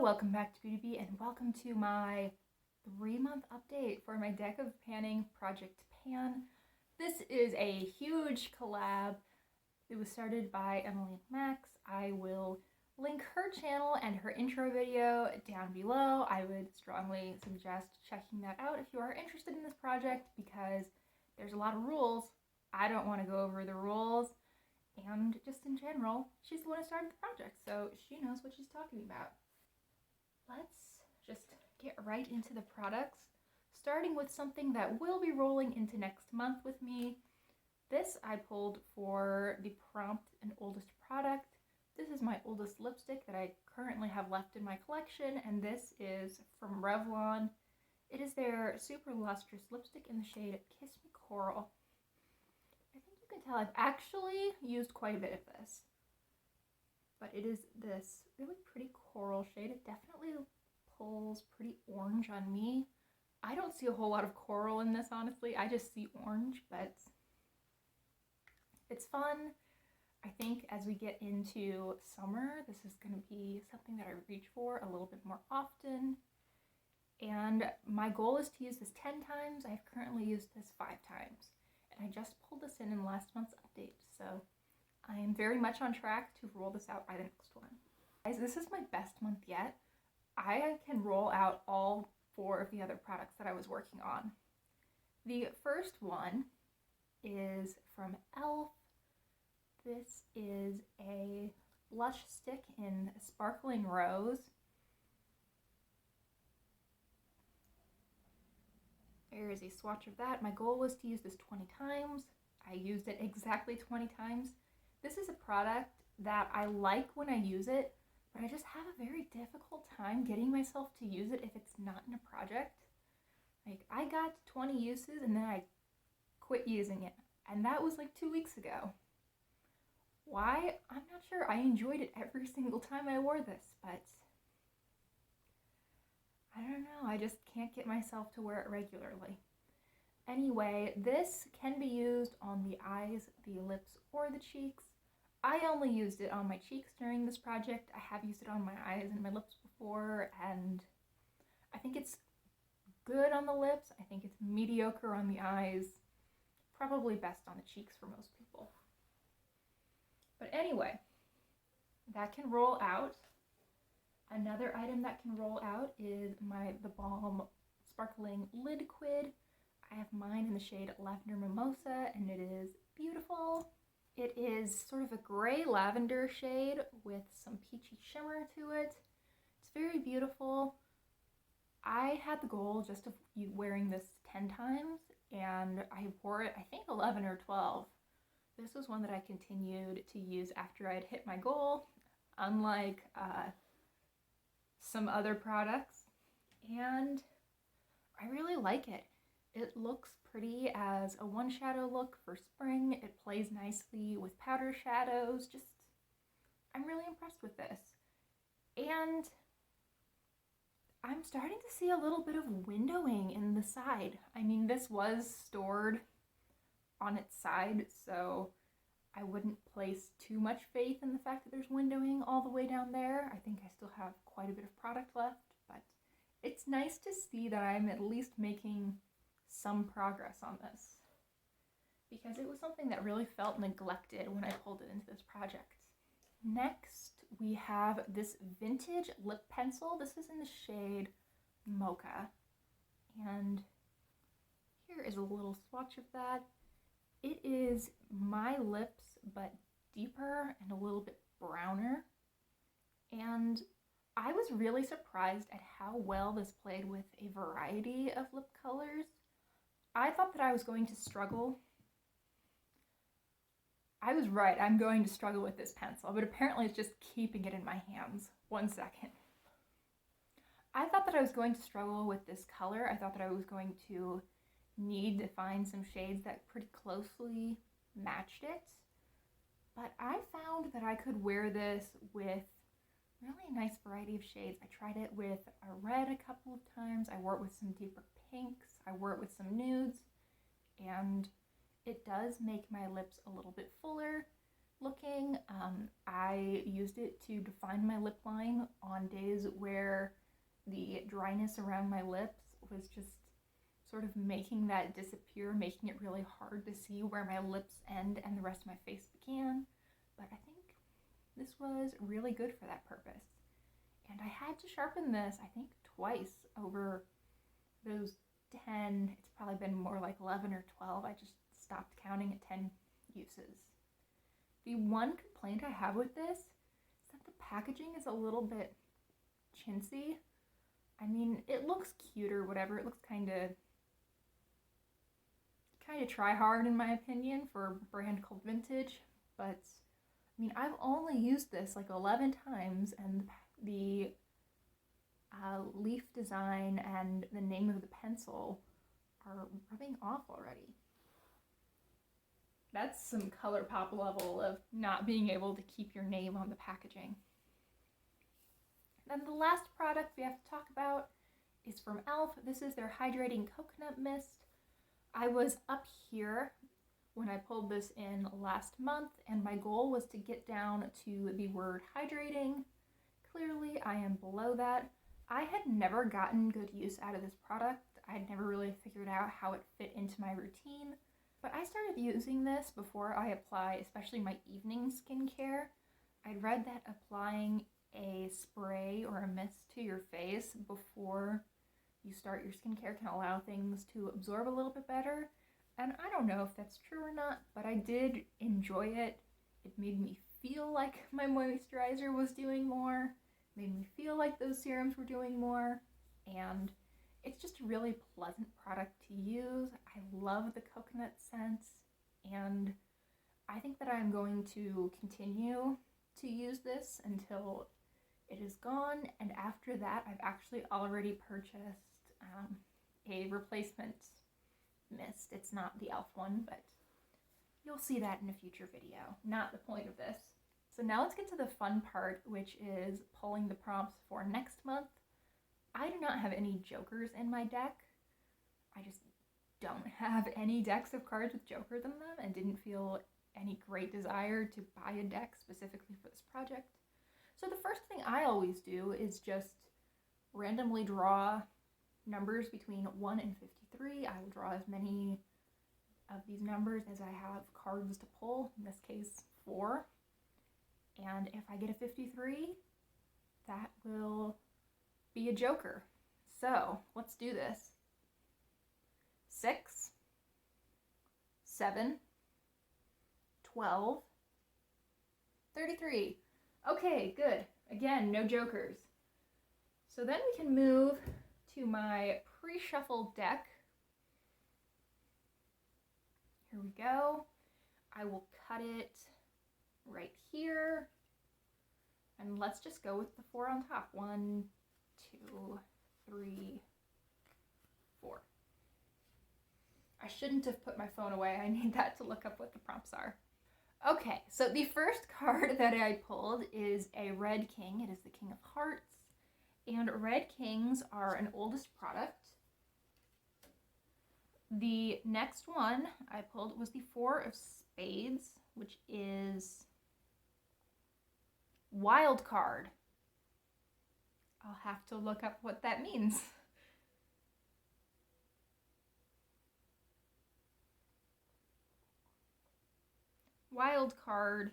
welcome back to Beauty Bee and welcome to my 3-month update for my deck of panning Project Pan. This is a huge collab. It was started by Emily and Max. I will link her channel and her intro video down below. I would strongly suggest checking that out if you are interested in this project because there's a lot of rules. I don't want to go over the rules. And just in general, she's the one who started the project, so she knows what she's talking about. Let's just get right into the products, starting with something that will be rolling into next month with me. This I pulled for the prompt and oldest product. This is my oldest lipstick that I currently have left in my collection, and this is from Revlon. It is their super lustrous lipstick in the shade Kiss Me Coral. I think you can tell I've actually used quite a bit of this. But it is this really pretty coral shade. It definitely pulls pretty orange on me. I don't see a whole lot of coral in this, honestly. I just see orange, but it's fun. I think as we get into summer, this is going to be something that I reach for a little bit more often. And my goal is to use this 10 times. I've currently used this 5 times. And I just pulled this in last month's update, so I am very much on track to roll this out by the next one. Guys, this is my best month yet. I can roll out all 4 of the other products that I was working on. The first one is from e.l.f. This is a blush stick in Sparkling Rose. There is a swatch of that. My goal was to use this 20 times. I used it exactly 20 times. This is a product that I like when I use it, but I just have a very difficult time getting myself to use it if it's not in a project. Like, I got 20 uses and then I quit using it, and that was like 2 weeks ago. Why? I'm not sure. I enjoyed it every single time I wore this, but I don't know. I just can't get myself to wear it regularly. Anyway, this can be used on the eyes, the lips, or the cheeks. I only used it on my cheeks during this project. I have used it on my eyes and my lips before, and I think it's good on the lips. I think it's mediocre on the eyes. Probably best on the cheeks for most people. But anyway, that can roll out. Another item that can roll out is the Balm Sparkling Liquid. I have mine in the shade Lavender Mimosa, and it is beautiful. It is sort of a gray lavender shade with some peachy shimmer to it. It's very beautiful. I had the goal just of wearing this 10 times, and I wore it, I think, 11 or 12. This was one that I continued to use after I had hit my goal, unlike some other products, and I really like it. It looks pretty as a one shadow look for spring. It plays nicely with powder shadows. I'm really impressed with this. And I'm starting to see a little bit of windowing in the side. I mean, this was stored on its side, so I wouldn't place too much faith in the fact that there's windowing all the way down there. I think I still have quite a bit of product left, but it's nice to see that I'm at least making some progress on this, because it was something that really felt neglected when I pulled it into this project. Next, we have this vintage lip pencil. This is in the shade Mocha, and here is a little swatch of that. It is my lips, but deeper and a little bit browner, and I was really surprised at how well this played with a variety of lip colors. I thought that I was going to struggle. I was right, I'm going to struggle with this pencil, but apparently it's just keeping it in my hands. 1 second. I thought that I was going to struggle with this color. I thought that I was going to need to find some shades that pretty closely matched it, but I found that I could wear this with really nice variety of shades. I tried it with a red a couple of times. I wore it with some deeper pinks. I wore it with some nudes, and it does make my lips a little bit fuller. looking. I used it to define my lip line on days where the dryness around my lips was just sort of making that disappear, making it really hard to see where my lips end and the rest of my face began. But I think this was really good for that purpose. And I had to sharpen this, I think, twice over those 10, it's probably been more like 11 or 12. I just stopped counting at 10 uses. The one complaint I have with this is that the packaging is a little bit chintzy. I mean, it looks cute or whatever. It looks kind of try hard in my opinion for a brand called Vintage, but I mean, I've only used this like 11 times, and the leaf design and the name of the pencil are rubbing off already. That's some color pop level of not being able to keep your name on the packaging. Then the last product we have to talk about is from e.l.f. This is their Hydrating Coconut Mist. I was up here when I pulled this in last month, and my goal was to get down to the word hydrating. Clearly, I am below that. I had never gotten good use out of this product. I had never really figured out how it fit into my routine, but I started using this before I apply, especially my evening skincare. I'd read that applying a spray or a mist to your face before you start your skincare can allow things to absorb a little bit better. And I don't know if that's true or not, but I did enjoy it. It made me feel like my moisturizer was doing more, made me feel like those serums were doing more, and it's just a really pleasant product to use. I love the coconut scent, and I think that I'm going to continue to use this until it is gone, and after that I've actually already purchased a replacement mist. It's not the e.l.f. one, but you'll see that in a future video. Not the point of this. So now let's get to the fun part, which is pulling the prompts for next month. I do not have any jokers in my deck. I just don't have any decks of cards with jokers in them, and didn't feel any great desire to buy a deck specifically for this project. So the first thing I always do is just randomly draw numbers between 1 and 53. I will draw as many of these numbers as I have cards to pull, in this case 4. And if I get a 53, that will be a joker. So let's do this. 6, 7, 12, 33. Okay, good. Again, no jokers. So then we can move to my pre-shuffle deck. Here we go. I will cut it right here. And let's just go with the 4 on top. 1, 2, 3, 4. I shouldn't have put my phone away. I need that to look up what the prompts are. Okay, so the first card that I pulled is a Red King. It is the King of Hearts. And Red Kings are an oldest product. The next one I pulled was the 4 of Spades, which is Wild Card. I'll have to look up what that means. Wild Card.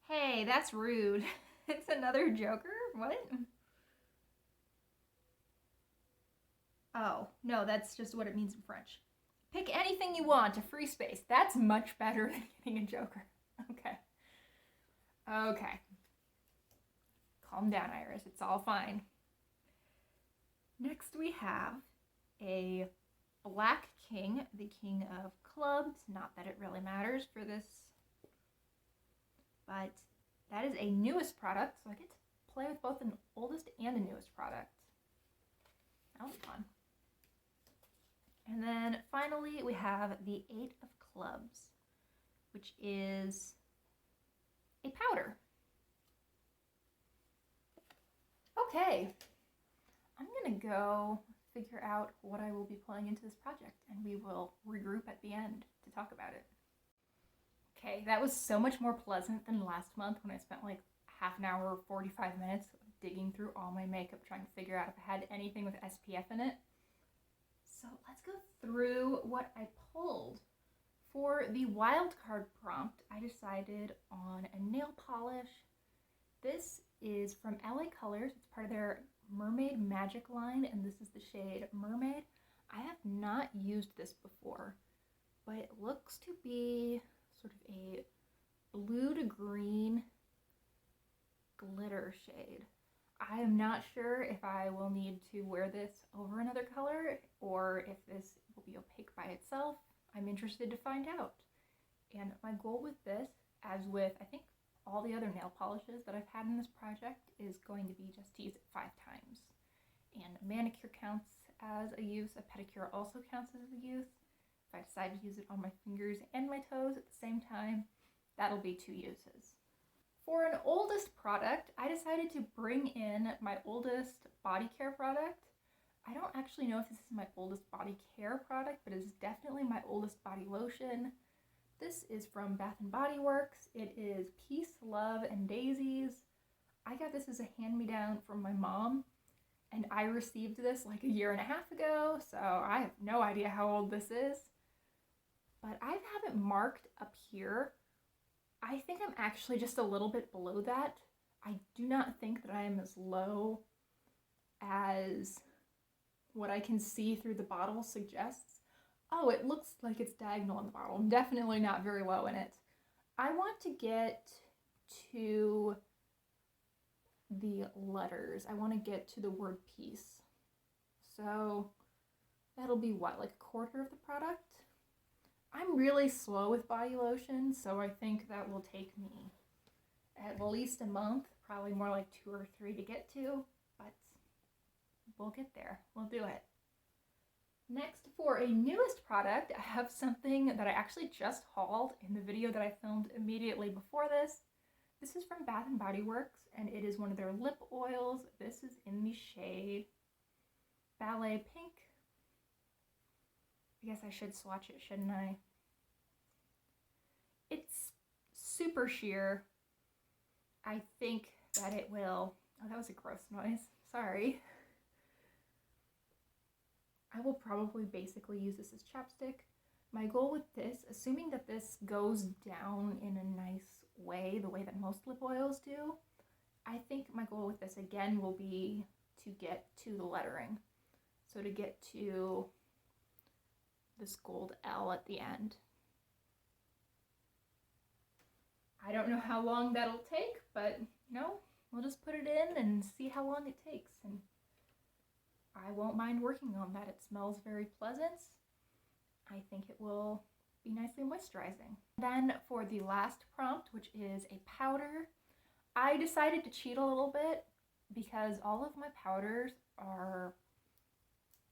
Hey, that's rude. It's another joker? What? Oh, no, that's just what it means in French. Pick anything you want, a free space. That's much better than getting a joker. Okay. Okay. Calm down, Iris. It's all fine. Next we have a Black King, the King of Clubs. Not that it really matters for this, but that is a newest product, so I get to play with both an oldest and a newest product. That'll be fun. And then finally we have the 8 of Clubs, which is a powder. Okay, I'm gonna go figure out what I will be pulling into this project, and we will regroup at the end. to talk about it. Okay, that was so much more pleasant than last month when I spent like half an hour or 45 minutes digging through all my makeup trying to figure out if I had anything with SPF in it. So let's go through what I pulled. For the wildcard prompt, I decided on a nail polish. This is from LA Colors. It's part of their Mermaid Magic line, and this is the shade Mermaid. I have not used this before, but it looks to be sort of a blue to green glitter shade. I am not sure if I will need to wear this over another color or if this will be opaque by itself. I'm interested to find out. And my goal with this, as with I think all the other nail polishes that I've had in this project, is going to be just to use it 5 times. And a manicure counts as a use, a pedicure also counts as a use. If I decide to use it on my fingers and my toes at the same time, that'll be 2 uses. For an oldest product, I decided to bring in my oldest body care product. I don't actually know if this is my oldest body care product, but it's definitely my oldest body lotion. This is from Bath & Body Works. It is Peace, Love, and Daisies. I got this as a hand-me-down from my mom, and I received this like a year and a half ago, so I have no idea how old this is. But I have it marked up here. I think I'm actually just a little bit below that. I do not think that I am as low as what I can see through the bottle suggests. Oh, it looks like it's diagonal on the bottle. I'm definitely not very low in it. I want to get to the letters. I want to get to the word peace. So that'll be what, like a quarter of the product? I'm really slow with body lotion, so I think that will take me at least a month, probably more like 2 or 3 to get to, but we'll get there. We'll do it. Next, for a newest product, I have something that I actually just hauled in the video that I filmed immediately before this. This is from Bath & Body Works, and it is one of their lip oils. This is in the shade Ballet Pink. I guess I should swatch it, shouldn't I? It's super sheer. I think that it will... Oh, that was a gross noise. Sorry. I will probably basically use this as chapstick. My goal with this, assuming that this goes down in a nice way, the way that most lip oils do, I think my goal with this again will be to get to the lettering. So to get to this gold L at the end. I don't know how long that'll take, but you know, we'll just put it in and see how long it takes. And I won't mind working on that. It smells very pleasant. I think it will be nicely moisturizing. Then for the last prompt, which is a powder, I decided to cheat a little bit because all of my powders are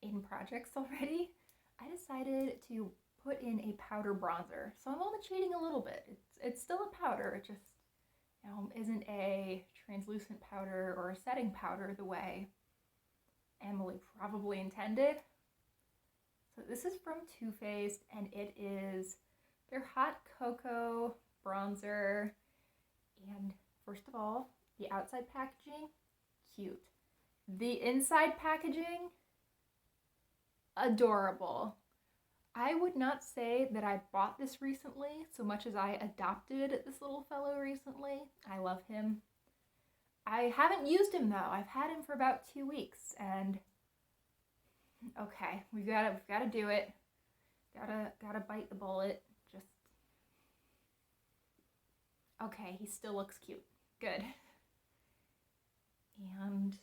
in projects already. I decided to put in a powder bronzer. So I'm only cheating a little bit. It's still a powder. It just, you know, isn't a translucent powder or a setting powder the way Emily probably intended. So this is from Too Faced, and it is their Hot Cocoa Bronzer. And first of all, the outside packaging, cute. The inside packaging, adorable. I would not say that I bought this recently so much as I adopted this little fellow recently. I love him. I haven't used him though. I've had him for about 2 weeks, and okay, we've got to do it. Gotta bite the bullet. Just okay. He still looks cute. Good. And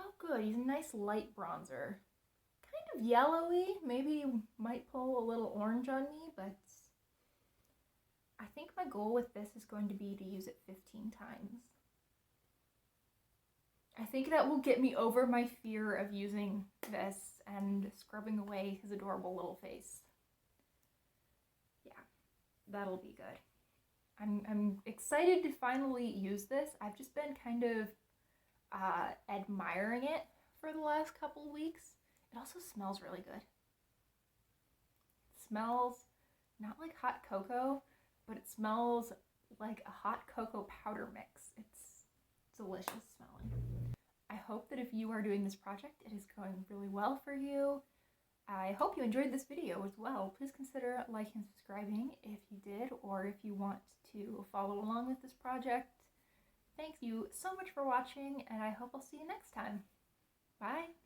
oh, good. He's a nice light bronzer. Kind of yellowy. Maybe might pull a little orange on me, but I think my goal with this is going to be to use it 15 times. I think that will get me over my fear of using this and scrubbing away his adorable little face. Yeah, that'll be good. I'm excited to finally use this. I've just been kind of admiring it for the last couple weeks. It also smells really good. smells not like hot cocoa, but it smells like a hot cocoa powder mix. It's delicious smelling. I hope that if you are doing this project, it is going really well for you. I hope you enjoyed this video as well. Please consider liking and subscribing if you did, or if you want to follow along with this project. Thank you so much for watching, and I hope I'll see you next time. Bye!